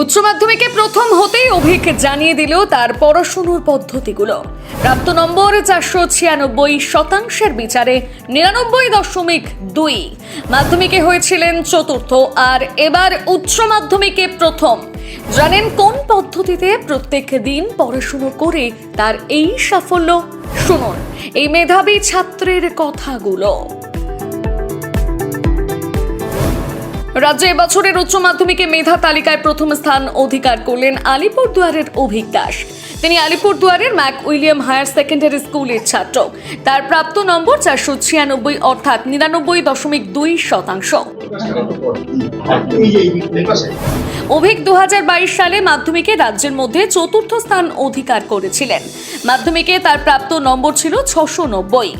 উচ্চ মাধ্যমিকে প্রথম হতেই অভিক জানিয়ে দিল তার পড়াশোনার পদ্ধতিগুলো। প্রাপ্ত নম্বর 496% বিচারে 99.2। মাধ্যমিকে হয়েছিলেন চতুর্থ, আর এবার উচ্চ মাধ্যমিকে প্রথম। জানেন কোন পদ্ধতিতে প্রত্যেক দিন পড়াশোনা করে তার এই সাফল্য? শুনুন এই মেধাবী ছাত্রের কথাগুলো। রাজ্যে এবছরের উচ্চ মাধ্যমিকে মেধা তালিকায় প্রথম স্থান অধিকার করলেন আলিপুরদুয়ারের অভিক দাস। তিনি আলিপুরদুয়ারের ম্যাক উইলিয়াম হায়ার সেকেন্ডারি স্কুলের ছাত্র। তার প্রাপ্ত নম্বর 496, অর্থাৎ 99.2%। অভিক 2022 সালে মাধ্যমিকে রাজ্যের মধ্যে চতুর্থ স্থান অধিকার করেছিলেন। মাধ্যমিকে তার প্রাপ্ত নম্বর ছিল 690।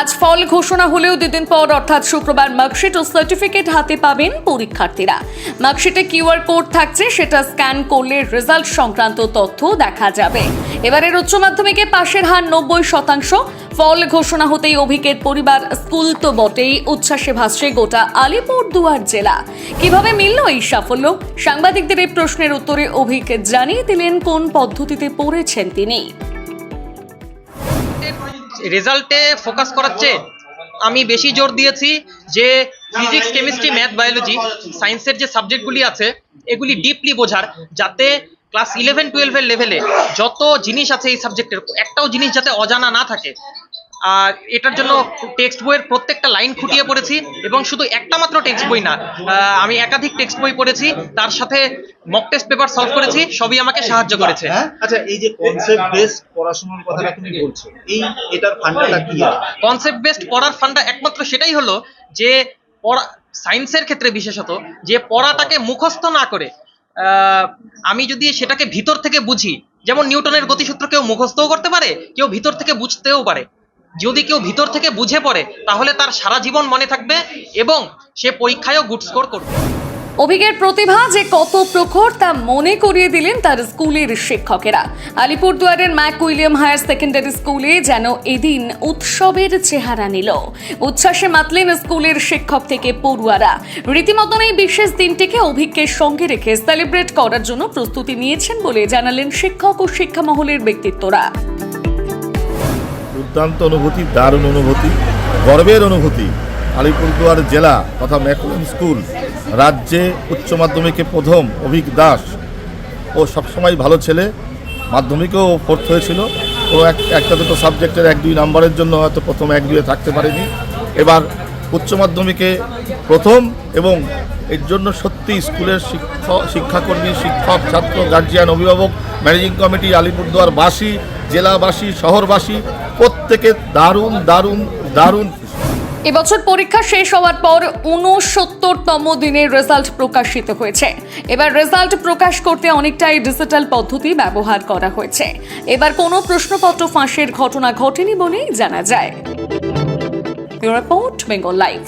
আজ ফল ঘোষণা হলেও দুদিন পর অর্থাৎ শুক্রবার মার্কশিট ও সার্টিফিকেট হাতে পাবেন পরীক্ষার্থীরা। মার্কশিটে কিউআর কোড থাকছে, সেটা স্ক্যান করলে রেজাল্ট সংক্রান্ত তথ্য দেখা যাবে। এবারের উচ্চ মাধ্যমিকে পাশের হার 90%। ফল ঘোষণা হতেই অভিকের পরিবার, স্কুল তো বটেই, উচ্ছ্বাসে ভাসছে গোটা আলিপুরদুয়ার জেলা। কিভাবে মিলল এই সাফল্য? সাংবাদিকদের এই প্রশ্নের উত্তরে অভিক জানিয়ে দিলেন কোন পদ্ধতিতে পড়েছেন তিনি। রেজাল্টে ফোকাস করাচ্ছে আমি বেশি জোর দিয়েছি যে ফিজিক্স, কেমিস্ট্রি, ম্যাথ, বায়োলজি, সায়েন্সের যে সাবজেক্টগুলি আছে এগুলি ডিপলি বোঝার, যাতে ক্লাস 11-12 এর লেভেলে যত জিনিস আছে এই সাবজেক্টের একটাও জিনিস যাতে অজানা না থাকে। আর এটার জন্য টেক্সট বইয়ের প্রত্যেকটা লাইন খুঁটিয়ে পড়েছি, এবং শুধু একটা মাত্র টেক্সট বই না, আমি একাধিক টেক্সট বই পড়েছি, তার সাথে মক টেস্ট পেপার সলভ করেছি, সবই আমাকে সাহায্য করেছে। আচ্ছা, এই যে কনসেপ্ট বেসড পড়াশোনার কথাটা তুমি বলছো, এটার ফান্ডাটা কি? কনসেপ্ট বেসড পড়ার ফান্ডা একমাত্র সেটাই হলো যে পড়া, সায়েন্সের ক্ষেত্রে বিশেষত, যে পড়াটাকে মুখস্থ না করে আমি যদি সেটাকে ভিতর থেকে বুঝি, যেমন নিউটনের গতিসূত্র কেউ মুখস্থও করতে পারে, কেউ ভিতর থেকে বুঝতেও পারে। যদি কেউ ভিতর থেকে বুঝে পড়ে তাহলে তার সারা জীবন মনে থাকবে এবং সে পরীক্ষায়ও গুড স্কোর করবে। অভিকের প্রতিভা যে কত প্রখর তা মনে করিয়ে দিলেন তার স্কুলের শিক্ষকেরা। আলিপুরদুয়ারের ম্যাক উইলিয়াম হায়ার সেকেন্ডারি স্কুলে যেন এদিন উৎসবের চেহারা নিল। উচ্ছ্বাসে মাতলেন স্কুলের শিক্ষক থেকে পড়ুয়ারা। রীতিমতন এই বিশেষ দিনটিকে অভিককে সঙ্গে রেখে সেলিব্রেট করার জন্য প্রস্তুতি নিয়েছেন বলে জানালেন শিক্ষক ও শিক্ষা মহলের ব্যক্তিত্বরা। দুর্দান্ত অনুভূতি, দারুণ অনুভূতি, গর্বের অনুভূতি। আলিপুরদুয়ার জেলা তথা ম্যাকুলিয়াম স্কুল রাজ্যে উচ্চ মাধ্যমিকে প্রথম অভিক দাস। ও সবসময় ভালো ছেলে, মাধ্যমিকেও ফোর্থ হয়েছিল। ও একটা দুটো সাবজেক্টের 1-2 নাম্বারের জন্য হয়তো প্রথম 1-2-এ থাকতে পারেনি। এবার উচ্চ মাধ্যমিকে প্রথম, এবং এর জন্য সত্যি স্কুলের শিক্ষাকর্মী, শিক্ষক, ছাত্র, গার্জিয়ান, অভিভাবক, ম্যানেজিং কমিটি, আলিপুরদুয়ারবাসী, জেলাবাসী, শহরবাসী প্রত্যেকে দারুণ দারুণ দারুণ। এবছর পরীক্ষা শেষ হওয়ার পর 69তম দিনের রেজাল্ট প্রকাশিত হয়েছে। এবার রেজাল্ট প্রকাশ করতে অনেকটাই ডিজিটাল পদ্ধতি ব্যবহার করা হয়েছে। এবার কোনো প্রশ্নপত্র ফাঁসের ঘটনা ঘটেনি বলেই জানা যায়। Report Bengal live.